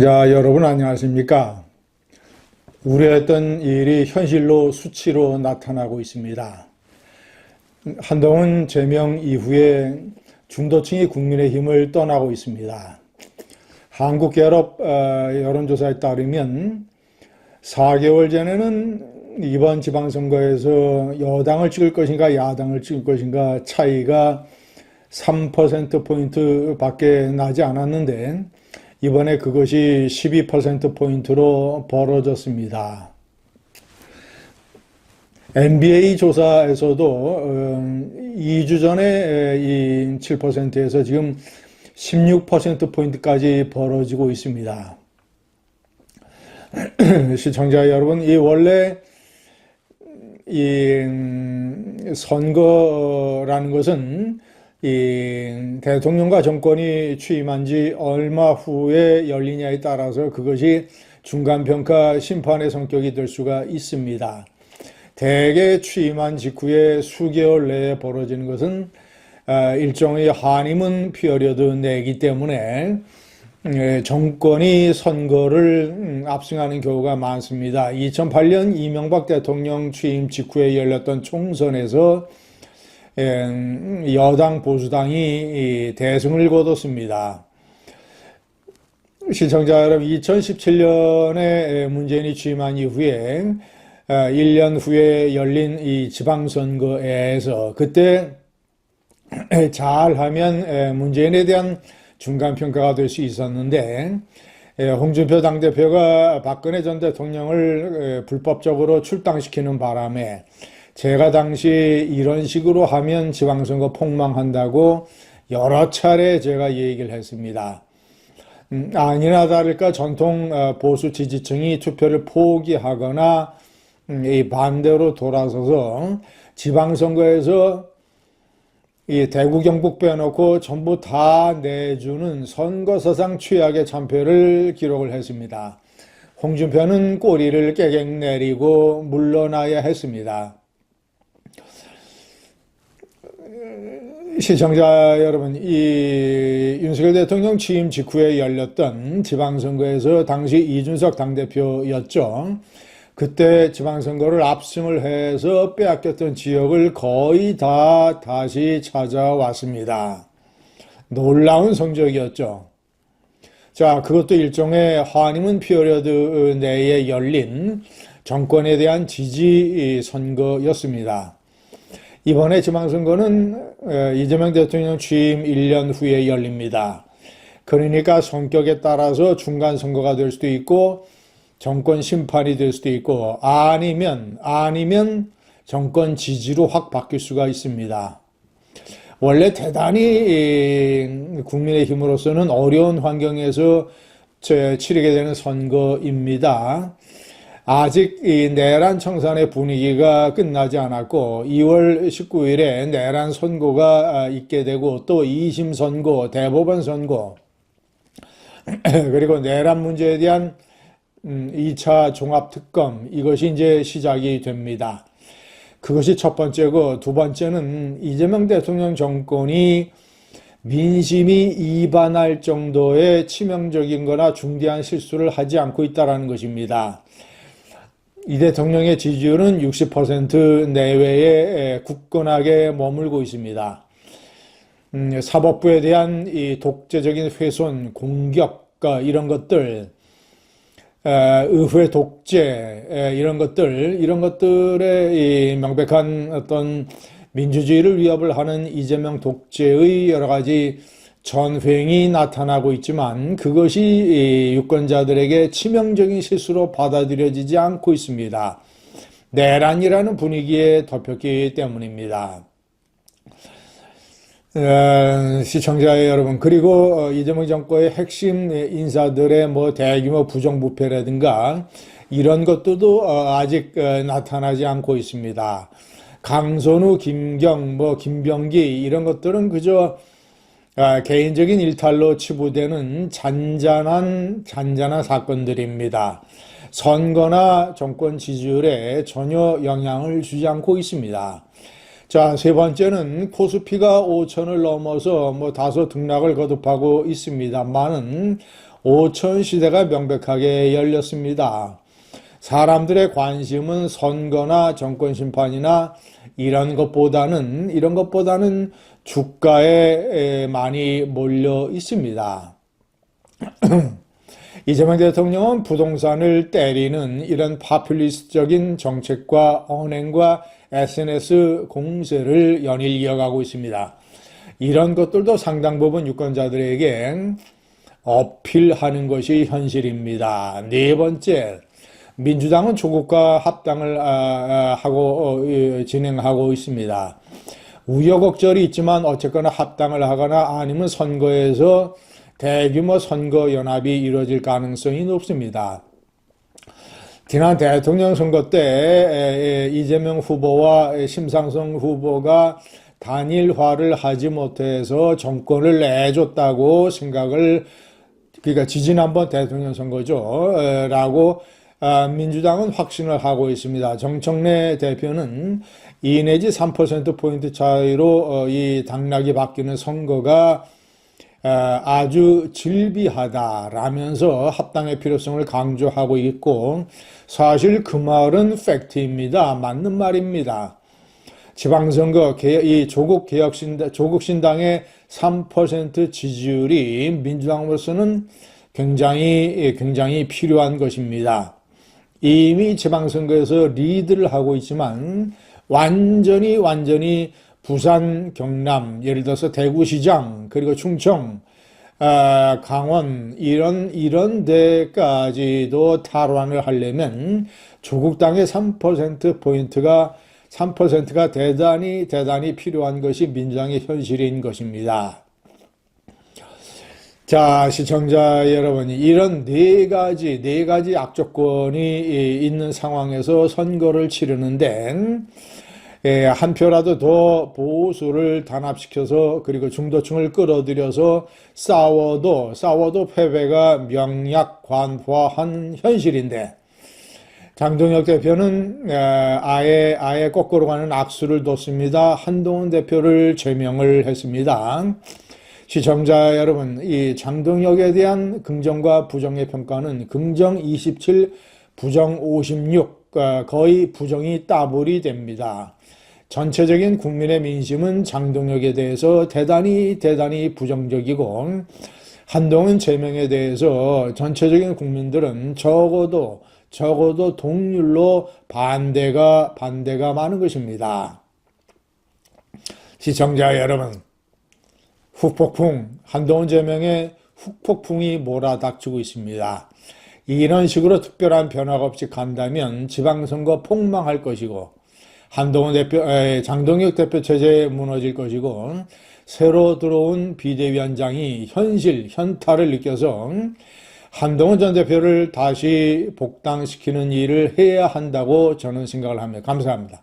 자, 여러분 안녕하십니까? 우려했던 일이 현실로 수치로 나타나고 있습니다. 한동훈 제명 이후에 중도층이 국민의힘을 떠나고 있습니다. 한국갤럽 여론조사에 따르면 4개월 전에는 이번 지방선거에서 여당을 찍을 것인가 야당을 찍을 것인가 차이가 3%포인트 밖에 나지 않았는데 이번에 그것이 12%포인트로 벌어졌습니다. NBA 조사에서도 2주 전에 이 7%에서 지금 16%포인트까지 벌어지고 있습니다. 시청자 여러분, 이 원래 이 선거라는 것은 이 대통령과 정권이 취임한 지 얼마 후에 열리냐에 따라서 그것이 중간평가 심판의 성격이 될 수가 있습니다. 대개 취임한 직후에 수개월 내에 벌어지는 것은 일종의 한임은 피어리어드 내기 때문에 정권이 선거를 압승하는 경우가 많습니다. 2008년 이명박 대통령 취임 직후에 열렸던 총선에서 여당 보수당이 대승을 거뒀습니다. 시청자 여러분, 2017년에 문재인이 취임한 이후에 1년 후에 열린 이 지방선거에서 그때 잘하면 문재인에 대한 중간평가가 될 수 있었는데 홍준표 당대표가 박근혜 전 대통령을 불법적으로 출당시키는 바람에 제가 당시 이런 식으로 하면 지방선거 폭망한다고 여러 차례 제가 얘기를 했습니다. 아니나 다를까 전통 보수 지지층이 투표를 포기하거나 이 반대로 돌아서서 지방선거에서 이 대구 경북 빼놓고 전부 다 내주는 선거사상 최악의 참패를 기록을 했습니다. 홍준표는 꼬리를 깨갱 내리고 물러나야 했습니다. 시청자 여러분, 이 윤석열 대통령 취임 직후에 열렸던 지방선거에서 당시 이준석 당대표였죠. 그때 지방선거를 압승을 해서 빼앗겼던 지역을 거의 다 다시 찾아왔습니다. 놀라운 성적이었죠. 자, 그것도 일종의 한임은 피어리어드 내에 열린 정권에 대한 지지 선거였습니다. 이번에 지방선거는 이재명 대통령 취임 1년 후에 열립니다. 그러니까 성격에 따라서 중간선거가 될 수도 있고 정권 심판이 될 수도 있고 아니면 정권 지지로 확 바뀔 수가 있습니다. 원래 대단히 국민의힘으로서는 어려운 환경에서 치르게 되는 선거입니다. 아직 이 내란 청산의 분위기가 끝나지 않았고 2월 19일에 내란 선고가 있게 되고 또 2심 선고, 대법원 선고 그리고 내란 문제에 대한 2차 종합특검 이것이 이제 시작이 됩니다. 그것이 첫 번째고 두 번째는 이재명 대통령 정권이 민심이 이반할 정도의 치명적인 거나 중대한 실수를 하지 않고 있다는 것입니다. 이 대통령의 지지율은 60% 내외에 굳건하게 머물고 있습니다. 사법부에 대한 이 독재적인 훼손, 공격, 이런 것들, 의회 독재, 이런 것들의 이 명백한 어떤 민주주의를 위협을 하는 이재명 독재의 여러 가지 전횡이 나타나고 있지만 그것이 유권자들에게 치명적인 실수로 받아들여지지 않고 있습니다. 내란이라는 분위기에 덮였기 때문입니다. 시청자 여러분, 그리고 이재명 정권의 핵심 인사들의 대규모 부정부패라든가 이런 것들도 아직 나타나지 않고 있습니다. 강선우, 김경, 김병기 이런 것들은 그저 개인적인 일탈로 치부되는 잔잔한 사건들입니다. 선거나 정권 지지율에 전혀 영향을 주지 않고 있습니다. 자, 세 번째는 코스피가 5천을 넘어서 다소 등락을 거듭하고 있습니다만은 오천 시대가 명백하게 열렸습니다. 사람들의 관심은 선거나 정권 심판이나 이런 것보다는 주가에 많이 몰려 있습니다. 이재명 대통령은 부동산을 때리는 이런 파퓰리스트적인 정책과 언행과 SNS 공세를 연일 이어가고 있습니다. 이런 것들도 상당 부분 유권자들에게 어필하는 것이 현실입니다. 네 번째, 민주당은 조국과 합당을 하고 진행하고 있습니다. 우여곡절이 있지만 어쨌거나 합당을 하거나 아니면 선거에서 대규모 선거 연합이 이루어질 가능성이 높습니다. 지난 대통령 선거 때 이재명 후보와 심상정 후보가 단일화를 하지 못해서 정권을 내줬다고 생각을, 그러니까 지지난번 대통령 선거죠 라고 민주당은 확신을 하고 있습니다. 정청래 대표는 2 내지 3%포인트 차이로 이 당락이 바뀌는 선거가 아주 질비하다라면서 합당의 필요성을 강조하고 있고, 사실 그 말은 팩트입니다. 맞는 말입니다. 지방선거 이 조국신당의 3% 지지율이 민주당으로서는 굉장히 필요한 것입니다. 이미 지방선거에서 리드를 하고 있지만 완전히 부산, 경남, 예를 들어서 대구시장, 그리고 충청, 강원 이런 데까지도 탈환을 하려면 조국당의 3%포인트가 대단히 필요한 것이 민주당의 현실인 것입니다. 자, 시청자 여러분, 이런 네 가지 악조건이 있는 상황에서 선거를 치르는데 한 표라도 더 보수를 단합시켜서 그리고 중도층을 끌어들여서 싸워도 패배가 명약관화한 현실인데, 장동혁 대표는 아예 거꾸로 가는 악수를 뒀습니다. 한동훈 대표를 제명을 했습니다. 시청자 여러분, 이 장동혁에 대한 긍정과 부정의 평가는 긍정 27, 부정 56, 거의 부정이 따블이 됩니다. 전체적인 국민의 민심은 장동혁에 대해서 대단히 부정적이고, 한동훈 제명에 대해서 전체적인 국민들은 적어도 동률로 반대가 많은 것입니다. 시청자 여러분, 한동훈 제명에 훅폭풍이 몰아닥치고 있습니다. 이런 식으로 특별한 변화가 없이 간다면 지방선거 폭망할 것이고, 장동혁 대표 체제 무너질 것이고, 새로 들어온 비대위원장이 현타를 느껴서 한동훈 전 대표를 다시 복당시키는 일을 해야 한다고 저는 생각을 합니다. 감사합니다.